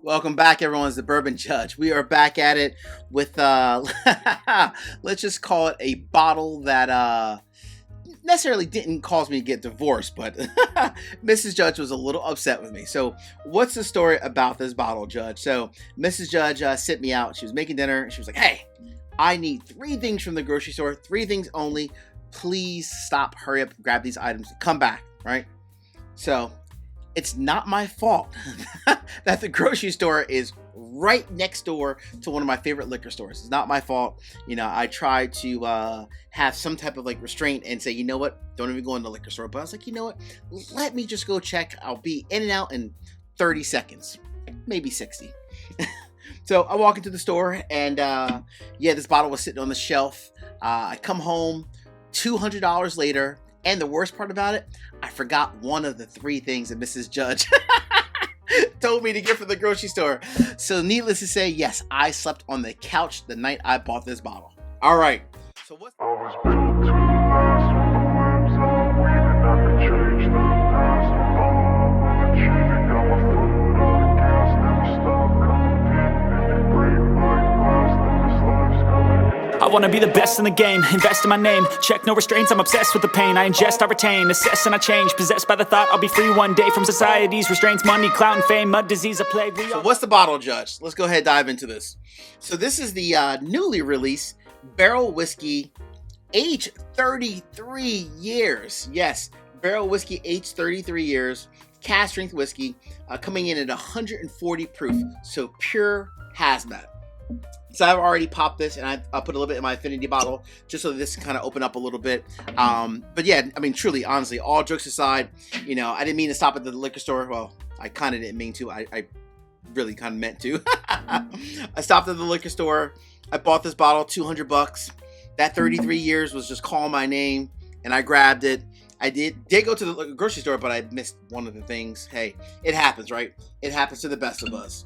Welcome back, everyone. It's the Bourbon Judge. We are back at it with, let's just call it a bottle that necessarily didn't cause me to get divorced, but Mrs. Judge was a little upset with me. So what's the story about this bottle, Judge? So Mrs. Judge sent me out. She was making dinner, and she was like, hey, I need 3 things from the grocery store, 3 things only. Please stop, hurry up, grab these items, come back, right? So it's not my fault that the grocery store is right next door to one of my favorite liquor stores. It's not my fault. You know, I tried to have some type of like restraint and say, you know what, don't even go in the liquor store. But I was like, you know what, let me just go check. I'll be in and out in 30 seconds, maybe 60. So I walk into the store and yeah, this bottle was sitting on the shelf. I come home $200 later. And the worst part about it, I forgot one of the 3 things that Mrs. Judge told me to get from the grocery store. So needless to say, yes, I slept on the couch the night I bought this bottle. All right. So what's... I was built to last when the whips are weaving. I could change the past with all I'm achieving. Got my foot on the gas, never stop competing. If you break my glass, then this life's gonna end. I wanna be the best in the game, invest in my name. Check no restraints, I'm obsessed with the pain. I ingest, I retain, assess and I change. Possessed by the thought I'll be free one day from society's restraints. Money, clout and fame, mud, disease, a plague. So what's the bottle, Judge? Let's go ahead and dive into this. So this is the newly released barrel whiskey, aged 33 years. Yes, barrel whiskey, aged 33 years. Cask strength whiskey, coming in at 140 proof. So pure hazmat. So I've already popped this, and I put a little bit in my affinity bottle just so that this can kind of open up a little bit. But yeah, I mean, truly, honestly, all jokes aside, you know, I didn't mean to stop at the liquor store. Well, I kind of didn't mean to. I really kind of meant to. I stopped at the liquor store. I bought this bottle, $200. That 33 years was just calling my name, and I grabbed it. I did go to the grocery store, but I missed one of the things. Hey, it happens, right? It happens to the best of us.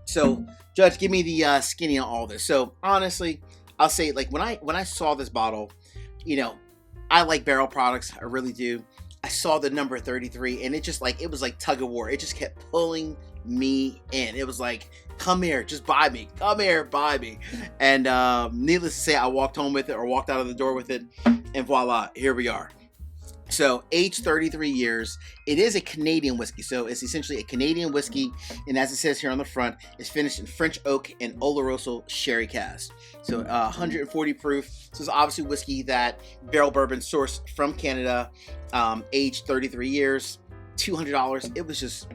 So, Judge, give me the skinny on all this. So, honestly, I'll say, like, when I saw this bottle, you know, I like barrel products. I really do. I saw the number 33, and it just, like, it was like tug of war. It just kept pulling me in. It was like, come here, just buy me. Come here, buy me. And needless to say, I walked home with it, or walked out of the door with it, and voila, here we are. So, aged 33 years. It is a Canadian whiskey, so it's essentially a Canadian whiskey, and as it says here on the front, it's finished in French oak and Oloroso sherry cask. So, 140 proof. So, it's obviously whiskey that barrel bourbon sourced from Canada, aged 33 years, $200. It was just,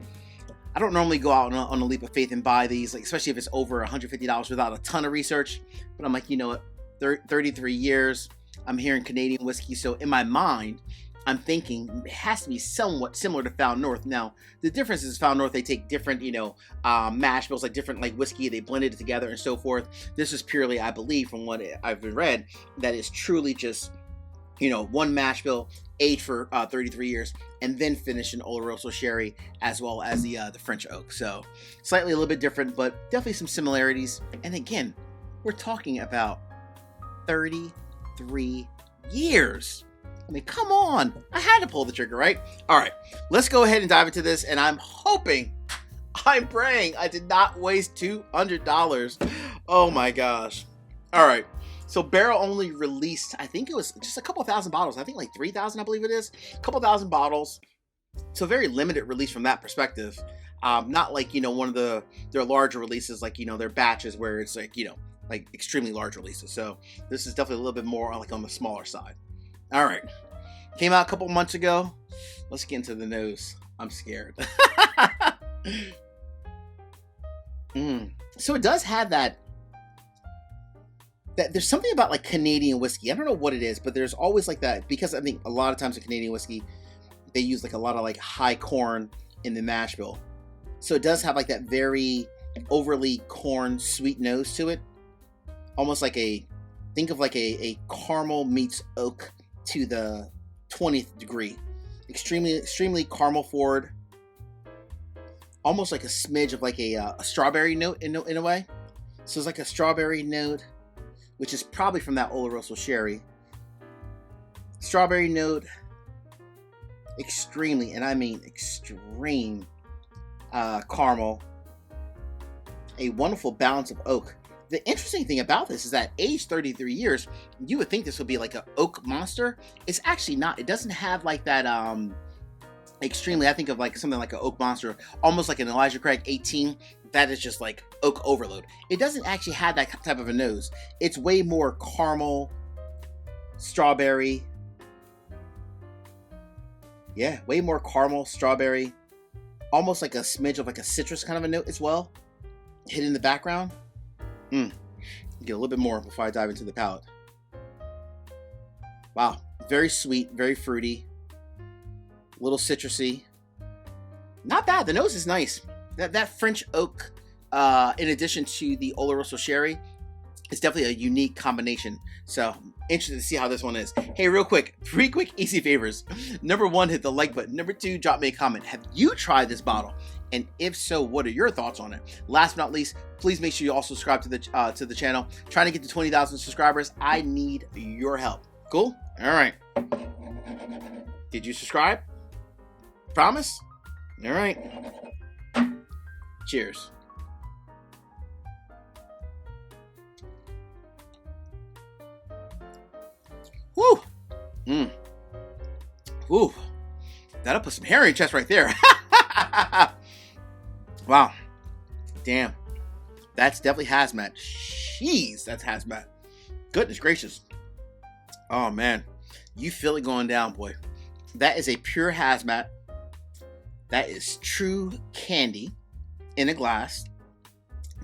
I don't normally go out on a leap of faith and buy these, like, especially if it's over $150 without a ton of research. But I'm like, you know what, 33 years, I'm hearing Canadian whiskey, so in my mind, I'm thinking it has to be somewhat similar to Found North. Now, the difference is Found North, they take different, you know, mash bills, like different like whiskey, they blended it together and so forth. This is purely, I believe, from what I've read, that is truly just, you know, one mash bill, aged for 33 years, and then finished in Oloroso sherry, as well as the French oak. So, slightly a little bit different, but definitely some similarities. And again, we're talking about 33 years. I mean, come on. I had to pull the trigger, right? All right, let's go ahead and dive into this. And I'm praying I did not waste $200. Oh my gosh. All right. So Barrel only released, I think it was just a couple thousand bottles. I think like 3,000, I believe it is. A couple thousand bottles. So very limited release from that perspective. Not like, you know, one of their larger releases, like, you know, their batches where it's like, you know, like extremely large releases. So this is definitely a little bit more like on the smaller side. All right, came out a couple months ago. Let's get into the nose. I'm scared. So it does have that there's something about like Canadian whiskey. I don't know what it is, but there's always like that, because I think a lot of times in Canadian whiskey, they use like a lot of like high corn in the mash bill. So it does have like that very overly corn sweet nose to it. Almost like think of like a caramel meets oak to the 20th degree. Extremely caramel forward. Almost like a smidge of like a strawberry note in a way. So it's like a strawberry note, which is probably from that Oloroso sherry. Strawberry note. Extremely, and I mean extreme, caramel. a wonderful balance of oak. The interesting thing about this is that aged 33 years, you would think this would be like an oak monster. It's actually not. It doesn't have like that extremely, I think of like something like an oak monster, almost like an Elijah Craig 18. That is just like oak overload. It doesn't actually have that type of a nose. It's way more caramel, strawberry. Yeah, way more caramel, strawberry. Almost like a smidge of like a citrus kind of a note as well. Hidden in the background. Get a little bit more before I dive into the palate. Wow, very sweet, very fruity, a little citrusy. Not bad. The nose is nice. That French oak, in addition to the Oloroso sherry, is definitely a unique combination. So interested to see how this one is. Hey, real quick, 3 quick easy favors. Number 1, hit the like button. Number 2, drop me a comment. Have you tried this bottle? And if so, what are your thoughts on it? Last but not least, please make sure you also subscribe to the channel. Trying to get to 20,000 subscribers. I need your help. Cool? All right. Did you subscribe? Promise? All right. Cheers. Woo! Woo! That'll put some hair in your chest right there. Wow. Damn. That's definitely hazmat. Jeez, that's hazmat. Goodness gracious. Oh, man. You feel it going down, boy. That is a pure hazmat. That is true candy in a glass.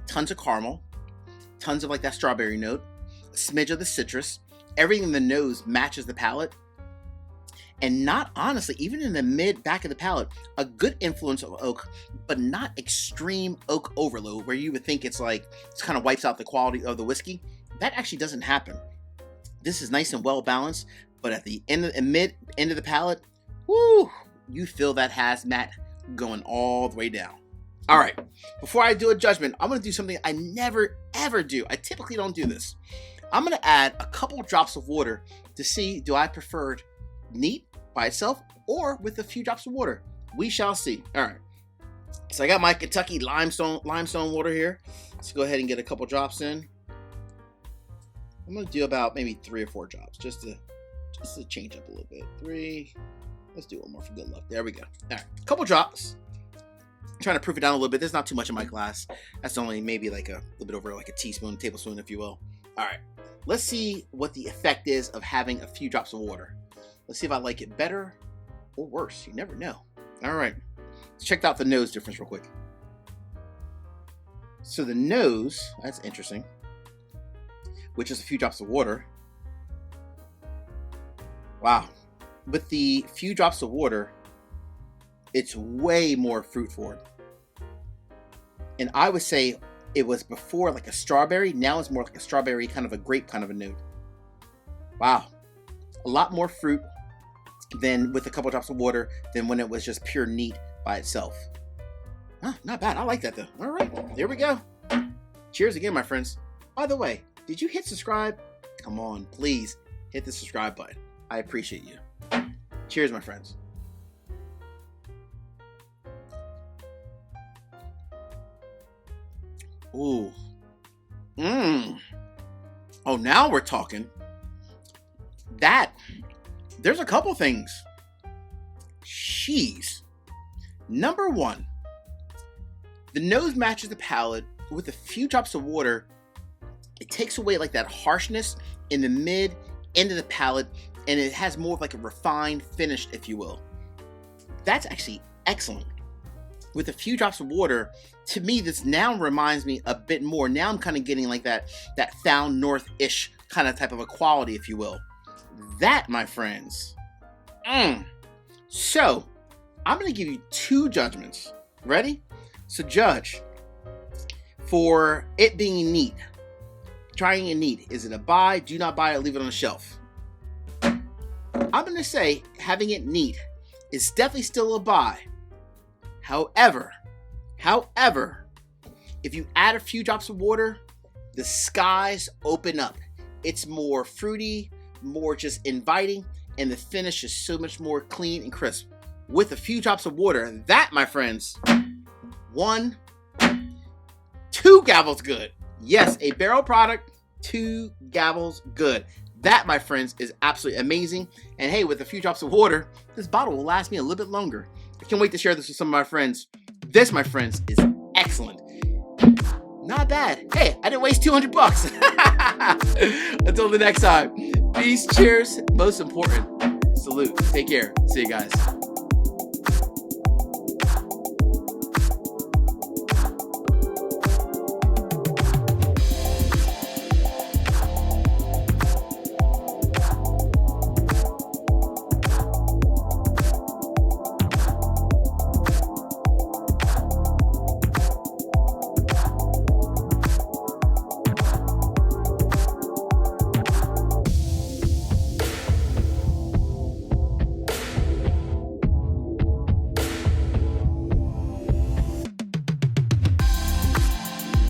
Tons of caramel. Tons of like that strawberry note. A smidge of the citrus. Everything in the nose matches the palate. And not honestly, even in the back of the palate, a good influence of oak, but not extreme oak overload where you would think it's like, it kind of wipes out the quality of the whiskey. That actually doesn't happen. This is nice and well balanced, but at the end of the palate, whoo, you feel that hazmat going all the way down. All right, before I do a judgment, I'm going to do something I never, ever do. I typically don't do this. I'm going to add a couple drops of water to see, do I prefer neat by itself or with a few drops of water? We shall see. All right. So I got my Kentucky limestone water here. Let's go ahead and get a couple drops in. I'm going to do about maybe 3 or 4 drops just to change up a little bit. 3. Let's do one more for good luck. There we go. All right. A couple drops. I'm trying to proof it down a little bit. There's not too much in my glass. That's only maybe like a little bit over like a teaspoon, tablespoon, if you will. All right. Let's see what the effect is of having a few drops of water. Let's see if I like it better or worse. You never know. All right. Let's check out the nose difference real quick. So the nose, that's interesting, which is a few drops of water. Wow. With the few drops of water, it's way more fruit forward. And I would say it was before like a strawberry. Now it's more like a strawberry, kind of a grape kind of a note. Wow. A lot more fruit than with a couple drops of water than when it was just pure neat by itself. Huh, not bad. I like that though. All right, there we go. Cheers again, my friends. By the way, did you hit subscribe? Come on, please hit the subscribe button. I appreciate you. Cheers, my friends. Ooh. Oh, now we're talking. There's a couple things. Jeez. Number 1, the nose matches the palate with a few drops of water. It takes away like that harshness in the end of the palate, and it has more of like a refined finish, if you will. That's actually excellent. With a few drops of water, to me, this now reminds me a bit more. Now I'm kind of getting like that Found North-ish kind of type of a quality, if you will. That, my friends. So, I'm going to give you 2 judgments. Ready? So, judge. For it being neat. Trying it neat. Is it a buy? Do not buy it. Leave it on the shelf. I'm going to say having it neat is definitely still a buy. However, if you add a few drops of water, the skies open up. It's more fruity, more just inviting, and the finish is so much more clean and crisp. With a few drops of water, that, my friends, 1, 2 2 gavels good. Yes, a barrel product, 2 gavels good. That, my friends, is absolutely amazing. And hey, with a few drops of water, this bottle will last me a little bit longer. I can't wait to share this with some of my friends. This, my friends, is excellent. Not bad. Hey, I didn't waste 200 bucks. Until the next time, peace, cheers, most important, salute. Take care. See you guys.